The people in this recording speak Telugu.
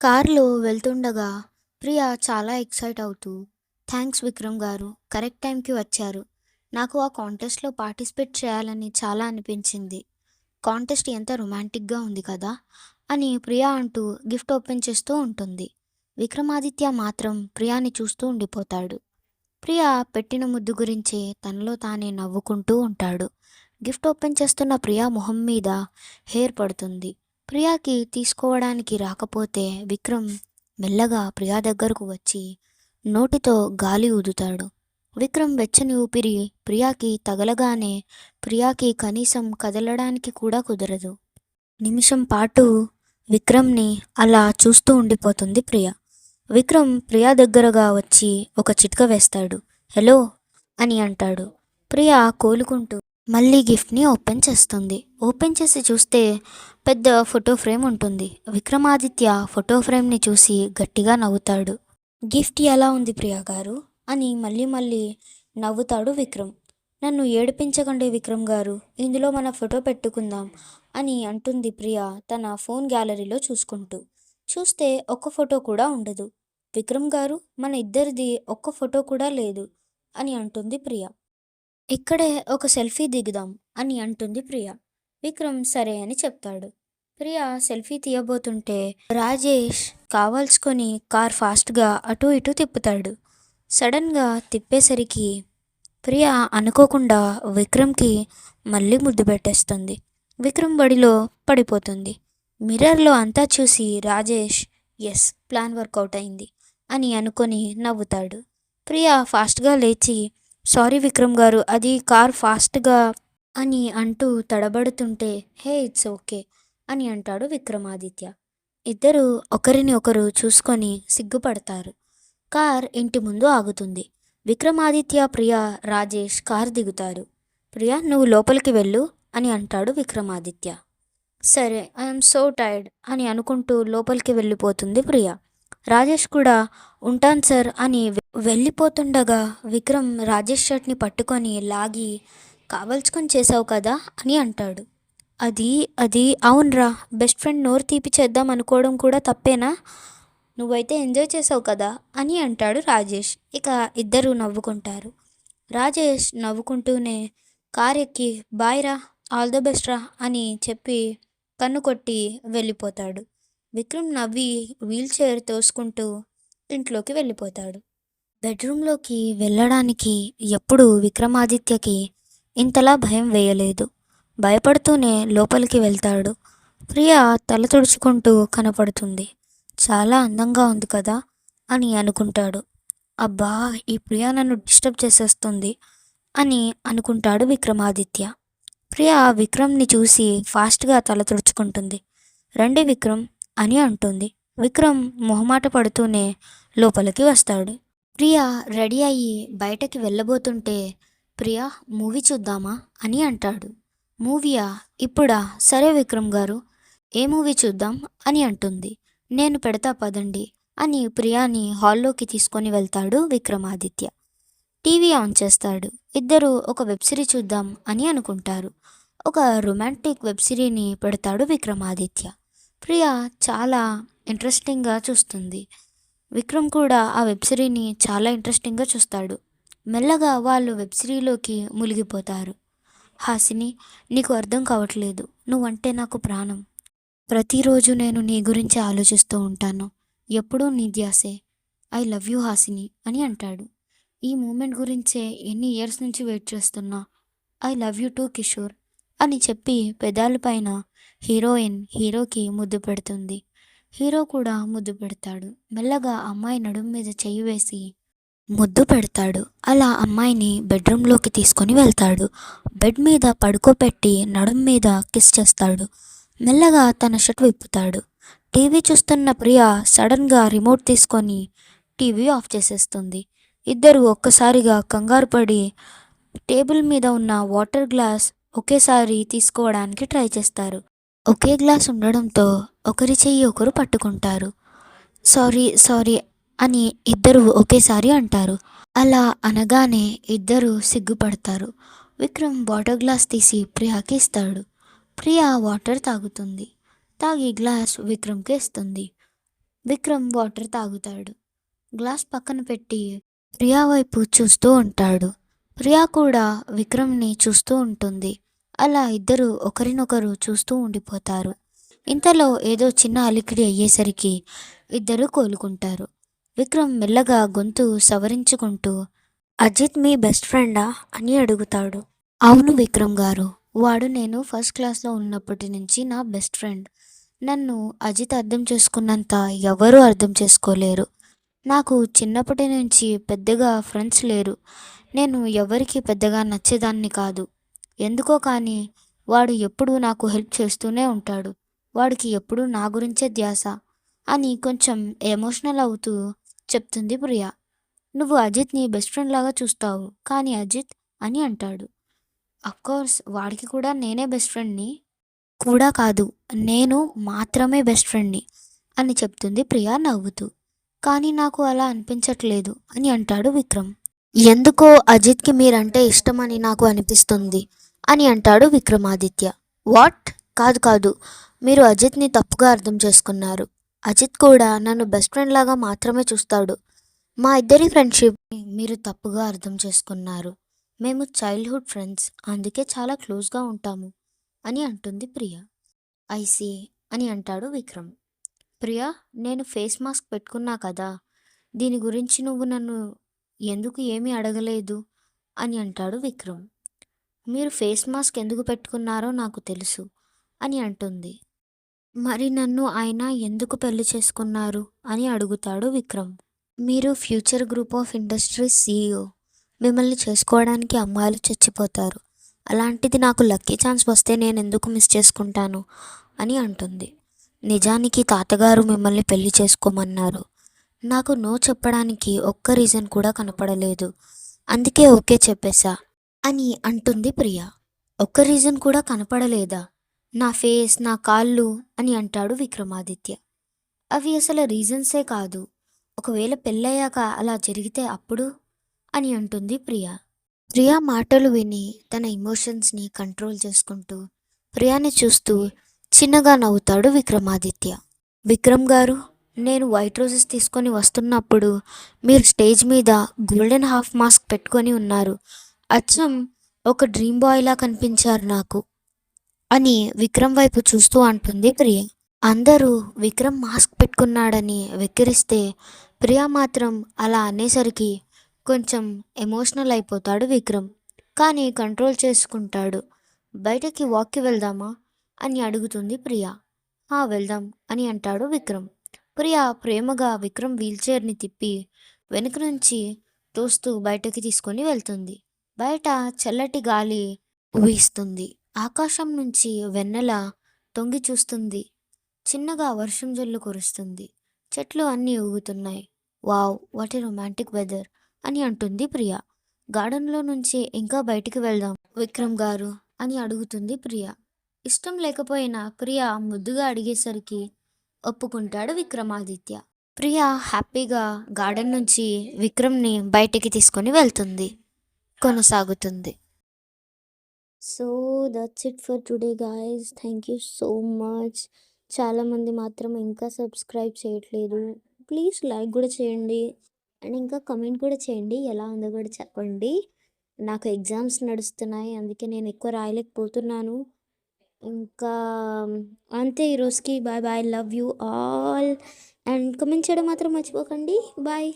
కారులో వెళ్తుండగా ప్రియ చాలా ఎక్సైట్ అవుతూ, థ్యాంక్స్ విక్రమ్ గారు, కరెక్ట్ టైంకి వచ్చారు. నాకు ఆ కాంటెస్ట్‌లో పార్టిసిపేట్ చేయాలని చాలా అనిపించింది. కాంటెస్ట్ ఎంత రొమాంటిక్‌గా ఉంది కదా! అని ప్రియ అంటూ గిఫ్ట్ ఓపెన్ చేస్తూ ఉంటుంది. విక్రమాదిత్య మాత్రం ప్రియాని చూస్తూ ఉండిపోతాడు. ప్రియ పెట్టిన ముద్దు గురించి తనలో తానే నవ్వుకుంటూ ఉంటాడు. గిఫ్ట్ ఓపెన్ చేస్తున్న ప్రియా మొహం మీద హెయిర్ పడుతుంది. ప్రియాకి తీసుకోవడానికి రాకపోతే విక్రమ్ మెల్లగా ప్రియా దగ్గరకు వచ్చి నోటితో గాలి ఊదుతాడు. విక్రమ్ వెచ్చని ఊపిరి ప్రియాకి తగలగానే ప్రియాకి కనీసం కదలడానికి కూడా కుదరదు. నిమిషం పాటు విక్రమ్ని అలా చూస్తూ ఉండిపోతుంది ప్రియ. విక్రమ్ ప్రియా దగ్గరగా వచ్చి ఒక చిట్క వేస్తాడు. హలో అని అంటాడు. ప్రియ కోలుకుంటూ మళ్ళీ గిఫ్ట్ని ఓపెన్ చేస్తుంది. ఓపెన్ చేసి చూస్తే పెద్ద ఫోటో ఫ్రేమ్ ఉంటుంది. విక్రమాదిత్య ఫోటో ఫ్రేమ్ని చూసి గట్టిగా నవ్వుతాడు. గిఫ్ట్ ఎలా ఉంది ప్రియా గారు అని మళ్ళీ మళ్ళీ నవ్వుతాడు విక్రమ్. నన్ను ఏడిపించకండి విక్రమ్ గారు, ఇందులో మన ఫోటో పెట్టుకుందాం అని అంటుంది ప్రియ తన ఫోన్ గ్యాలరీలో చూసుకుంటూ. చూస్తే ఒక్క ఫోటో కూడా ఉండదు. విక్రమ్ గారు, మన ఇద్దరిది ఒక్క ఫోటో కూడా లేదు అని అంటుంది ప్రియ. ఇక్కడే ఒక సెల్ఫీ దిగుదాం అని అంటుంది ప్రియ. విక్రమ్ సరే అని చెప్తాడు. ప్రియ సెల్ఫీ తీయబోతుంటే రాజేష్ కావాల్సుకొని కార్ ఫాస్ట్గా అటు ఇటు తిప్పుతాడు. సడన్గా తిప్పేసరికి ప్రియ అనుకోకుండా విక్రమ్కి మళ్ళీ ముద్దు పెట్టేస్తుంది. విక్రమ్ బడిలో పడిపోతుంది. మిర్రర్లో అంతా చూసి రాజేష్ ఎస్, ప్లాన్ వర్కౌట్ అయింది అని అనుకొని నవ్వుతాడు. ప్రియ ఫాస్ట్గా లేచి సారీ విక్రమ్ గారు, అది కార్ ఫాస్ట్గా అని అంటూ తడబడుతుంటే హే ఇట్స్ ఓకే అని అంటాడు విక్రమాదిత్య. ఇద్దరు ఒకరిని ఒకరు చూసుకొని సిగ్గుపడతారు. కార్ ఇంటి ముందు ఆగుతుంది. విక్రమాదిత్య, ప్రియ, రాజేష్ కార్ దిగుతారు. ప్రియ, నువ్వు లోపలికి వెళ్ళు అని అంటాడు విక్రమాదిత్య. సరే, ఐఎమ్ సో టైర్డ్ అని అనుకుంటూ లోపలికి వెళ్ళిపోతుంది ప్రియ. రాజేష్ కూడా ఉంటాను సార్ అని వెళ్ళిపోతుండగా విక్రమ్ రాజేష్ షర్ట్ని పట్టుకొని లాగి కావల్చుకొని చేసావు కదా అని అంటాడు. అది అది అవునరా, బెస్ట్ ఫ్రెండ్ నోరు తీపి చేద్దాం అనుకోవడం కూడా తప్పేనా? నువ్వైతే ఎంజాయ్ చేసావు కదా అని అంటాడు రాజేష్. ఇక ఇద్దరు నవ్వుకుంటారు. రాజేష్ నవ్వుకుంటూనే కార్ ఎక్కి బాయ్ రా, ఆల్ ద బెస్ట్ రా అని చెప్పి కన్ను కొట్టి వెళ్ళిపోతాడు. విక్రమ్ నవ్వి వీల్ చైర్ తోసుకుంటూ ఇంట్లోకి వెళ్ళిపోతాడు. బెడ్రూమ్లోకి వెళ్ళడానికి ఎప్పుడు విక్రమాదిత్యకి ఇంతలా భయం వేయలేదు. భయపడుతూనే లోపలికి వెళ్తాడు. ప్రియ తల తుడుచుకుంటూ కనపడుతుంది. చాలా అందంగా ఉంది కదా అని అనుకుంటాడు. అబ్బా, ఈ ప్రియ నన్ను డిస్టర్బ్ చేసేస్తుంది అని అనుకుంటాడు విక్రమాదిత్య. ప్రియ విక్రమ్ని చూసి ఫాస్ట్గా తల తుడుచుకుంటుంది. రండి విక్రమ్ అని అంటుంది. విక్రమ్ మొహమాట పడుతూనే లోపలికి వస్తాడు. ప్రియ రెడీ అయ్యి బయటకి వెళ్ళబోతుంటే ప్రియ, మూవీ చూద్దామా అని అంటాడు. మూవీయా, ఇప్పుడా? సరే విక్రమ్ గారు, ఏ మూవీ చూద్దాం అని అంటుంది. నేను పెడతా పదండి అని ప్రియాని హాల్లోకి తీసుకొని వెళ్తాడు విక్రమాదిత్య. టీవీ ఆన్ చేస్తాడు. ఇద్దరు ఒక వెబ్ సిరీస్ చూద్దాం అని అనుకుంటారు. ఒక రొమాంటిక్ వెబ్ సిరీని పెడతాడు విక్రమాదిత్య. ప్రియ చాలా ఇంట్రెస్టింగ్గా చూస్తుంది. విక్రమ్ కూడా ఆ వెబ్ సిరీని చాలా ఇంట్రెస్టింగ్గా చూస్తాడు. మెల్లగా వాళ్ళు వెబ్ సిరీలోకి మునిగిపోతారు. హాసిని, నీకు అర్థం కావట్లేదు, నువ్వంటే నాకు ప్రాణం. ప్రతిరోజు నేను నీ గురించి ఆలోచిస్తూ ఉంటాను. ఎప్పుడూ నీ ధ్యాసే. ఐ లవ్ యూ హాసిని అని అంటాడు. ఈ మూమెంట్ గురించే ఎన్ని ఇయర్స్ నుంచి వెయిట్ చేస్తున్నా. I love you two Kishore అని చెప్పి పెదాలపైన హీరోయిన్ హీరోకి ముద్దు పెడుతుంది. హీరో కూడా ముద్దు పెడతాడు. మెల్లగా అమ్మాయి నడుం మీద చెయ్యి వేసి ముద్దు పెడతాడు. అలా అమ్మాయిని బెడ్రూమ్లోకి తీసుకొని వెళ్తాడు. బెడ్ మీద పడుకోపెట్టి నడుం మీద కిస్ చేస్తాడు. మెల్లగా తన షర్ట్ విప్పుతాడు. టీవీ చూస్తున్న ప్రియ సడన్గా రిమోట్ తీసుకొని టీవీ ఆఫ్ చేసేస్తుంది. ఇద్దరు ఒక్కసారిగా కంగారు పడి టేబుల్ మీద ఉన్న వాటర్ గ్లాస్ ఒకేసారి తీసుకోవడానికి ట్రై చేస్తారు. ఒకే గ్లాస్ ఉండడంతో ఒకరి చెయ్యి ఒకరు పట్టుకుంటారు. సారీ సారీ అని ఇద్దరు ఒకేసారి అంటారు. అలా అనగానే ఇద్దరు సిగ్గుపడతారు. విక్రమ్ వాటర్ గ్లాస్ తీసి ప్రియాకి ఇస్తాడు. ప్రియ వాటర్ తాగుతుంది. తాగి గ్లాస్ విక్రమ్కి ఇస్తుంది. విక్రమ్ వాటర్ తాగుతాడు. గ్లాస్ పక్కన పెట్టి ప్రియా వైపు చూస్తూ ఉంటాడు. ప్రియా కూడా విక్రమ్ని చూస్తూ ఉంటుంది. అలా ఇద్దరు ఒకరినొకరు చూస్తూ ఉండిపోతారు. ఇంతలో ఏదో చిన్న అలికిడి అయ్యేసరికి ఇద్దరు కోలుకుంటారు. విక్రమ్ మెల్లగా గొంతు సవరించుకుంటూ అజిత్ మీ బెస్ట్ ఫ్రెండా అని అడుగుతాడు. అవును విక్రమ్ గారు. వాడు నేను ఫస్ట్ క్లాస్లో ఉన్నప్పటి నుంచి నా బెస్ట్ ఫ్రెండ్. నన్ను అజిత్ అర్థం చేసుకున్నంత ఎవరూ అర్థం చేసుకోలేరు. నాకు చిన్నప్పటి నుంచి పెద్దగా ఫ్రెండ్స్ లేరు. నేను ఎవరికి పెద్దగా నచ్చేదాన్ని కాదు. ఎందుకో కానీ వాడు ఎప్పుడూ నాకు హెల్ప్ చేస్తూనే ఉంటాడు. వాడికి ఎప్పుడూ నా గురించే ధ్యాస అని కొంచెం ఎమోషనల్ అవుతూ చెప్తుంది ప్రియా. నువ్వు అజిత్ని బెస్ట్ ఫ్రెండ్ లాగా చూస్తావు కానీ అజిత్ అని అంటాడు. అఫ్కోర్స్ వాడికి కూడా నేనే బెస్ట్ ఫ్రెండ్ని కూడా కాదు, నేను మాత్రమే బెస్ట్ ఫ్రెండ్ని అని చెప్తుంది ప్రియా నవ్వుతూ. కానీ నాకు అలా అనిపించట్లేదు అని అంటాడు విక్రమ్. ఎందుకో అజిత్కి మీరంటే ఇష్టమని నాకు అనిపిస్తుంది అని అంటాడు విక్రమాదిత్య. వాట్? కాదు కాదు, మీరు అజిత్ని తప్పుగా అర్థం చేసుకున్నారు. అజిత్ కూడా నన్ను బెస్ట్ ఫ్రెండ్ లాగా మాత్రమే చూస్తాడు. మా ఇద్దరి ఫ్రెండ్షిప్ని మీరు తప్పుగా అర్థం చేసుకున్నారు. మేము చైల్డ్హుడ్ ఫ్రెండ్స్, అందుకే చాలా క్లోజ్గా ఉంటాము అని అంటుంది ప్రియా. ఐసీ అని అంటాడు విక్రమ్. ప్రియా, నేను ఫేస్ మాస్క్ పెట్టుకున్నా కదా, దీని గురించి నువ్వు నన్ను ఎందుకు ఏమీ అడగలేదు అని అంటాడు విక్రమ్. మీరు ఫేస్ మాస్క్ ఎందుకు పెట్టుకున్నారో నాకు తెలుసు అని అంటుంది. మరి నన్ను ఆయన ఎందుకు పెళ్లి చేసుకున్నారు అని అడుగుతాడు విక్రమ్. మీరు future group of industries CEO. మిమ్మల్ని చేసుకోవడానికి అమ్మాయిలు చచ్చిపోతారు. అలాంటిది నాకు లక్కీ ఛాన్స్ వస్తే నేను ఎందుకు మిస్ చేసుకుంటాను అని అంటుంది. నిజానికి తాతగారు మిమ్మల్ని పెళ్లి చేసుకోమన్నారు. నాకు నో చెప్పడానికి ఒక్క రీజన్ కూడా కనపడలేదు. అందుకే ఓకే చెప్పేశా అని అంటుంది ప్రియా. ఒక్క రీజన్ కూడా కనపడలేదా? నా ఫేస్, నా కాళ్ళు అని అంటాడు విక్రమాదిత్య. అవి అసలు రీజన్సే కాదు. ఒకవేళ పెళ్ళయ్యాక అలా జరిగితే అప్పుడు అని అంటుంది ప్రియా. ప్రియా మాటలు విని తన ఎమోషన్స్ని కంట్రోల్ చేసుకుంటూ ప్రియాని చూస్తూ చిన్నగా నవ్వుతాడు విక్రమాదిత్య. విక్రమ్ గారు, నేను వైట్ రోజెస్ తీసుకొని వస్తున్నప్పుడు మీరు స్టేజ్ మీద గోల్డెన్ హాఫ్ మాస్క్ పెట్టుకొని ఉన్నారు. అచ్చం ఒక డ్రీమ్ బాయ్లా కనిపించారు నాకు అని విక్రమ్ వైపు చూస్తూ అంటుంది ప్రియ. అందరూ విక్రమ్ మాస్క్ పెట్టుకున్నాడని వెక్కిరిస్తే ప్రియా మాత్రం అలా అనేసరికి కొంచెం ఎమోషనల్ అయిపోతాడు విక్రమ్. కానీ కంట్రోల్ చేసుకుంటాడు. బయటకి వాక్కి వెళ్దామా అని అడుగుతుంది ప్రియా. వెళ్దాం అని అంటాడు విక్రమ్. ప్రియా ప్రేమగా విక్రమ్ వీల్చైర్ని తిప్పి వెనుక నుంచి తోస్తూ బయటకి తీసుకొని వెళ్తుంది. బయట చల్లటి గాలి వీస్తుంది. ఆకాశం నుంచి వెన్నెల తొంగి చూస్తుంది. చిన్నగా వర్షం జల్లు కురుస్తుంది. చెట్లు అన్నీ ఊగుతున్నాయి. Wow, what a romantic weather అని అంటుంది ప్రియా. గార్డెన్లో నుంచి ఇంకా బయటికి వెళ్దాం విక్రమ్ గారు అని అడుగుతుంది ప్రియా. ఇష్టం లేకపోయినా ప్రియా ముద్దుగా అడిగేసరికి ఒప్పుకుంటాడు విక్రమాదిత్య. ప్రియా హ్యాపీగా గార్డెన్ నుంచి విక్రమ్ని బయటికి తీసుకొని వెళ్తుంది. కొనసాగుతుంది. So that's it for today guys. Thank you so much. చాలామంది మాత్రం ఇంకా సబ్స్క్రైబ్ చేయట్లేదు. ప్లీజ్ లైక్ కూడా చేయండి అండ్ ఇంకా కమెంట్ కూడా చేయండి, ఎలా ఉందో కూడా చెప్పండి. నాకు ఎగ్జామ్స్ నడుస్తున్నాయి, అందుకే నేను ఎక్కువ రాయలేకపోతున్నాను. ఇంకా అంతే ఈరోజుకి. Bye bye, love you all. And comment చేయడం మాత్రం మర్చిపోకండి. బాయ్.